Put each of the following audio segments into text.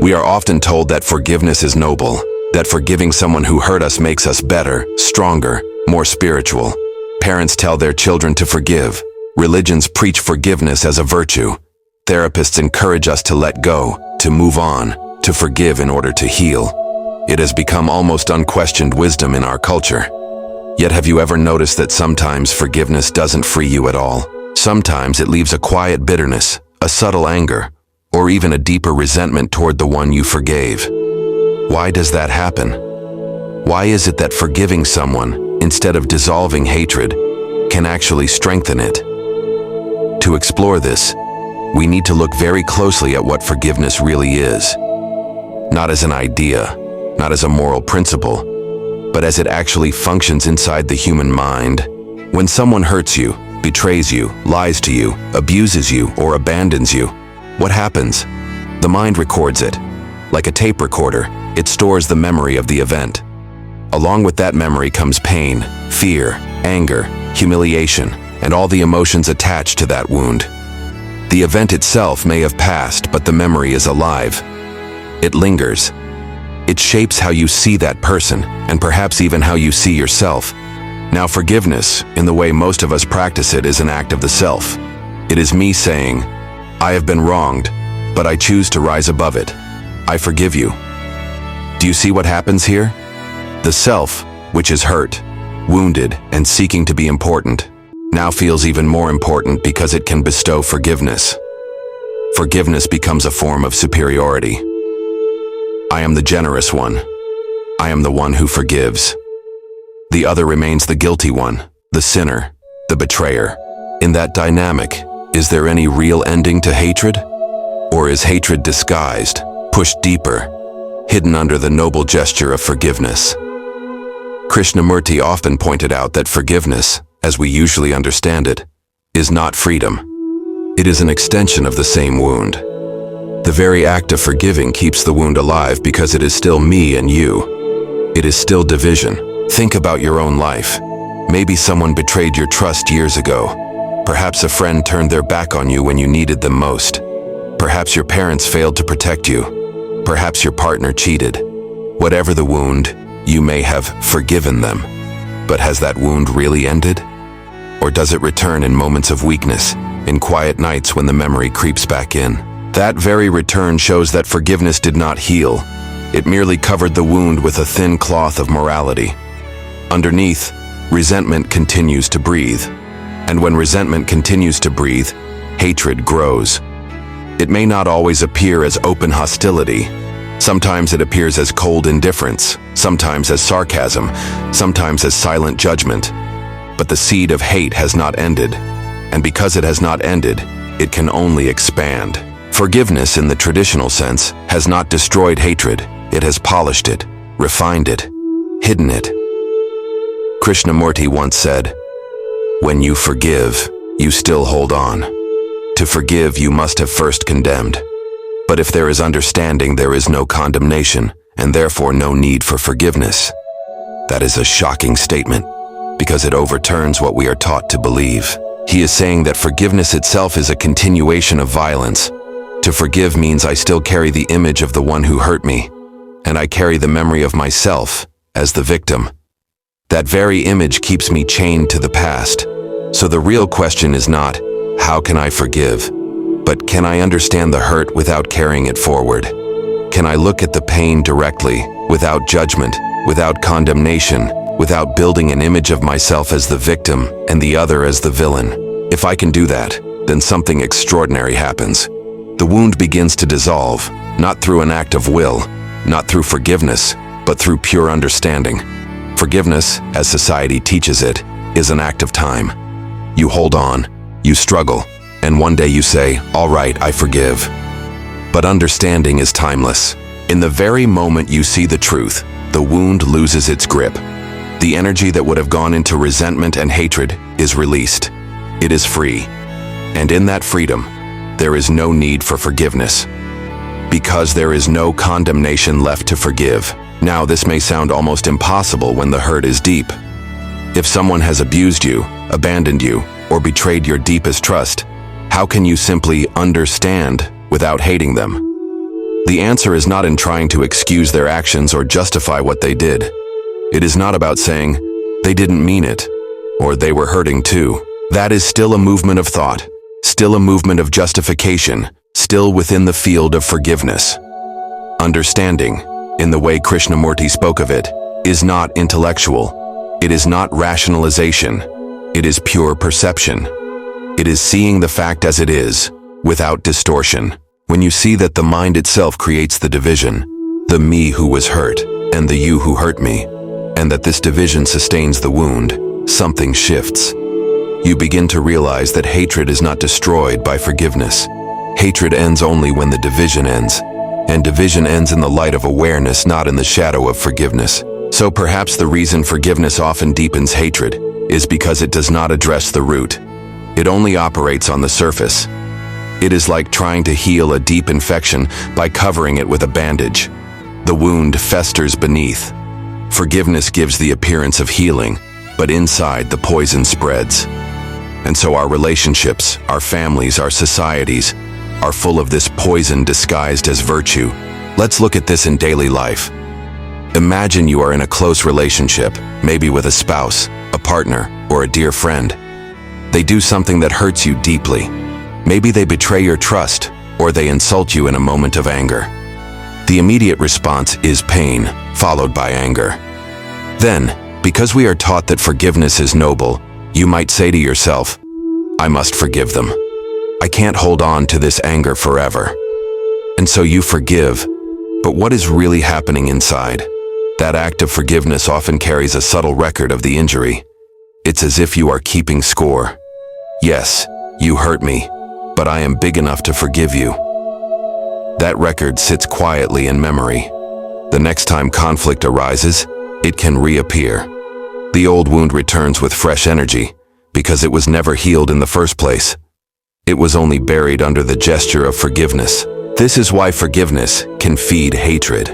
We are often told that forgiveness is noble, that forgiving someone who hurt us makes us better, stronger, more spiritual. Parents tell their children to forgive. Religions preach forgiveness as a virtue. Therapists encourage us to let go, to move on, to forgive in order to heal. It has become almost unquestioned wisdom in our culture. Yet have you ever noticed that sometimes forgiveness doesn't free you at all? Sometimes it leaves a quiet bitterness, a subtle anger, or even a deeper resentment toward the one you forgave. Why does that happen? Why is it that forgiving someone, instead of dissolving hatred, can actually strengthen it? To explore this, we need to look very closely at what forgiveness really is. Not as an idea, not as a moral principle, but as it actually functions inside the human mind. When someone hurts you, betrays you, lies to you, abuses you, or abandons you, what happens? The mind records it. Like a tape recorder, it stores the memory of the event. Along with that memory comes pain, fear, anger, humiliation, and all the emotions attached to that wound. The event itself may have passed, but the memory is alive. It lingers. It shapes how you see that person, and perhaps even how you see yourself. Now, forgiveness, in the way most of us practice it, is an act of the self. It is me saying, I have been wronged, but I choose to rise above it. I forgive you. Do you see what happens here? The self, which is hurt, wounded, and seeking to be important, now feels even more important because it can bestow forgiveness. Forgiveness becomes a form of superiority. I am the generous one. I am the one who forgives. The other remains the guilty one, the sinner, the betrayer. In that dynamic, is there any real ending to hatred? Or is hatred disguised, pushed deeper, hidden under the noble gesture of forgiveness? Krishnamurti often pointed out that forgiveness, as we usually understand it, is not freedom. It is an extension of the same wound. The very act of forgiving keeps the wound alive because it is still me and you. It is still division. Think about your own life. Maybe someone betrayed your trust years ago. Perhaps a friend turned their back on you when you needed them most. Perhaps your parents failed to protect you. Perhaps your partner cheated. Whatever the wound, you may have forgiven them. But has that wound really ended? Or does it return in moments of weakness, in quiet nights when the memory creeps back in? That very return shows that forgiveness did not heal. It merely covered the wound with a thin cloth of morality. Underneath, resentment continues to breathe. And when resentment continues to breathe, hatred grows. It may not always appear as open hostility. Sometimes it appears as cold indifference, sometimes as sarcasm, sometimes as silent judgment. But the seed of hate has not ended. And because it has not ended, it can only expand. Forgiveness, in the traditional sense, has not destroyed hatred. It has polished it, refined it, hidden it. Krishnamurti once said, "When you forgive, you still hold on. To forgive, you must have first condemned. But if there is understanding, there is no condemnation, and therefore no need for forgiveness." That is a shocking statement, because it overturns what we are taught to believe. He is saying that forgiveness itself is a continuation of violence. To forgive means I still carry the image of the one who hurt me, and I carry the memory of myself as the victim. That very image keeps me chained to the past. So the real question is not, how can I forgive? But can I understand the hurt without carrying it forward? Can I look at the pain directly, without judgment, without condemnation, without building an image of myself as the victim and the other as the villain? If I can do that, then something extraordinary happens. The wound begins to dissolve, not through an act of will, not through forgiveness, but through pure understanding. Forgiveness, as society teaches it, is an act of time. You hold on, you struggle, and one day you say, "All right, I forgive." But understanding is timeless. In the very moment you see the truth, the wound loses its grip. The energy that would have gone into resentment and hatred is released. It is free. And in that freedom, there is no need for forgiveness, because there is no condemnation left to forgive. Now, this may sound almost impossible when the hurt is deep. If someone has abused you, abandoned you, or betrayed your deepest trust, how can you simply understand without hating them? The answer is not in trying to excuse their actions or justify what they did. It is not about saying, they didn't mean it, or they were hurting too. That is still a movement of thought, still a movement of justification, still within the field of forgiveness. Understanding, in the way Krishnamurti spoke of it, is not intellectual. It is not rationalization. It is pure perception. It is seeing the fact as it is, without distortion. When you see that the mind itself creates the division, the me who was hurt, and the you who hurt me, and that this division sustains the wound, something shifts. You begin to realize that hatred is not destroyed by forgiveness. Hatred ends only when the division ends, and division ends in the light of awareness, not in the shadow of forgiveness. So perhaps the reason forgiveness often deepens hatred is because it does not address the root. It only operates on the surface. It is like trying to heal a deep infection by covering it with a bandage. The wound festers beneath. Forgiveness gives the appearance of healing, but inside the poison spreads. And so our relationships, our families, our societies are full of this poison disguised as virtue. Let's look at this in daily life. Imagine you are in a close relationship, maybe with a spouse, a partner, or a dear friend. They do something that hurts you deeply. Maybe they betray your trust, or they insult you in a moment of anger. The immediate response is pain, followed by anger. Then, because we are taught that forgiveness is noble, you might say to yourself, I must forgive them. I can't hold on to this anger forever. And so you forgive, but what is really happening inside? That act of forgiveness often carries a subtle record of the injury. It's as if you are keeping score. Yes, you hurt me, but I am big enough to forgive you. That record sits quietly in memory. The next time conflict arises, it can reappear. The old wound returns with fresh energy because it was never healed in the first place. It was only buried under the gesture of forgiveness. This is why forgiveness can feed hatred,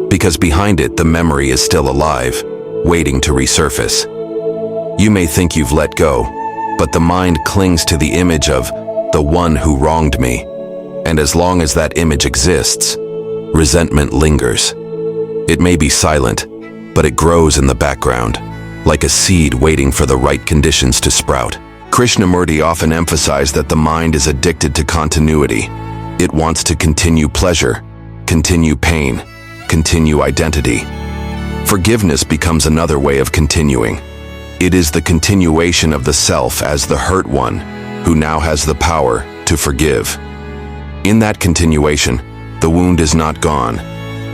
because behind it the memory is still alive, waiting to resurface. You may think you've let go, but the mind clings to the image of the one who wronged me. And as long as that image exists, resentment lingers. It may be silent, but it grows in the background, like a seed waiting for the right conditions to sprout. Krishnamurti often emphasized that the mind is addicted to continuity. It wants to continue pleasure, continue pain, continue identity. Forgiveness becomes another way of continuing. It is the continuation of the self as the hurt one, who now has the power to forgive. In that continuation, the wound is not gone.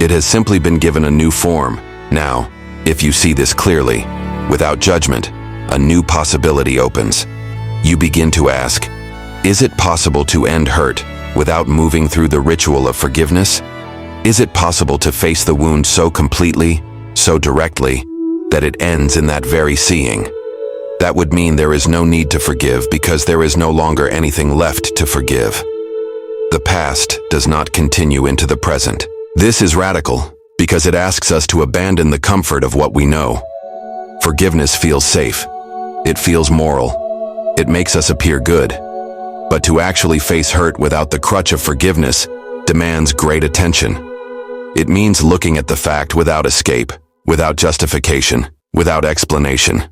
It has simply been given a new form. Now, if you see this clearly, without judgment, a new possibility opens. You begin to ask, is it possible to end hurt without moving through the ritual of forgiveness? Is it possible to face the wound so completely, so directly, that it ends in that very seeing? That would mean there is no need to forgive because there is no longer anything left to forgive. The past does not continue into the present. This is radical because it asks us to abandon the comfort of what we know. Forgiveness feels safe. It feels moral. It makes us appear good. But to actually face hurt without the crutch of forgiveness demands great attention. It means looking at the fact without escape, without justification, without explanation.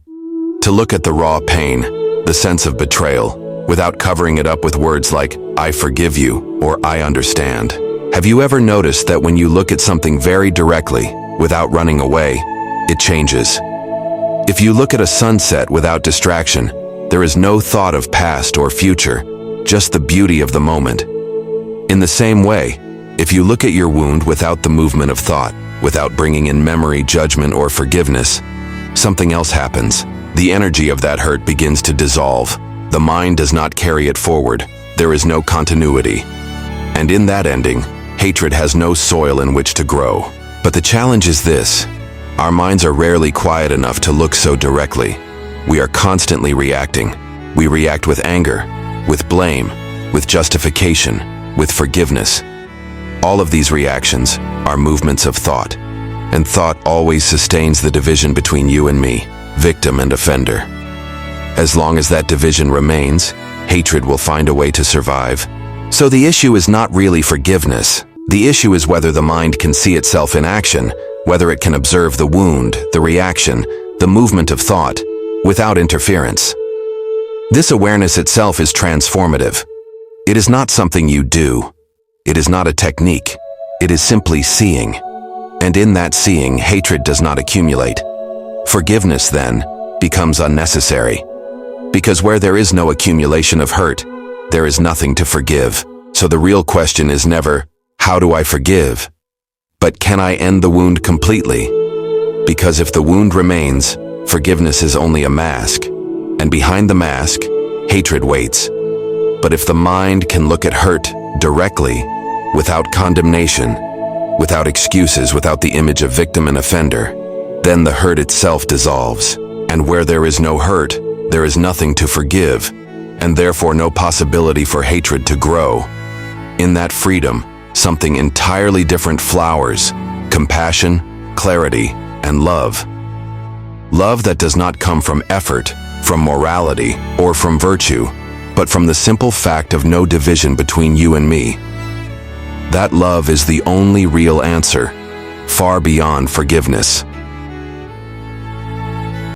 To look at the raw pain, the sense of betrayal, without covering it up with words like, I forgive you, or I understand. Have you ever noticed that when you look at something very directly, without running away, it changes? If you look at a sunset without distraction, there is no thought of past or future, just the beauty of the moment. In the same way, if you look at your wound without the movement of thought, without bringing in memory, judgment, or forgiveness, something else happens. The energy of that hurt begins to dissolve. The mind does not carry it forward. There is no continuity. And in that ending, hatred has no soil in which to grow. But the challenge is this. Our minds are rarely quiet enough to look so directly. We are constantly reacting. We react with anger, with blame, with justification, with forgiveness. All of these reactions are movements of thought. And thought always sustains the division between you and me, victim and offender. As long as that division remains, hatred will find a way to survive. So the issue is not really forgiveness, The issue is whether the mind can see itself in action, whether it can observe the wound, the reaction, the movement of thought, without interference. This awareness itself is transformative. It is not something you do. It is not a technique. It is simply seeing. And in that seeing, hatred does not accumulate. Forgiveness, then, becomes unnecessary. Because where there is no accumulation of hurt, there is nothing to forgive. So the real question is never, how do I forgive? But can I end the wound completely? Because if the wound remains, forgiveness is only a mask. And behind the mask, hatred waits. But if the mind can look at hurt directly, without condemnation, without excuses, without the image of victim and offender, then the hurt itself dissolves. And where there is no hurt, there is nothing to forgive, and therefore no possibility for hatred to grow. In that freedom, something entirely different flowers: compassion, clarity, and love. Love that does not come from effort, from morality, or from virtue, but from the simple fact of no division between you and me. That love is the only real answer, far beyond forgiveness.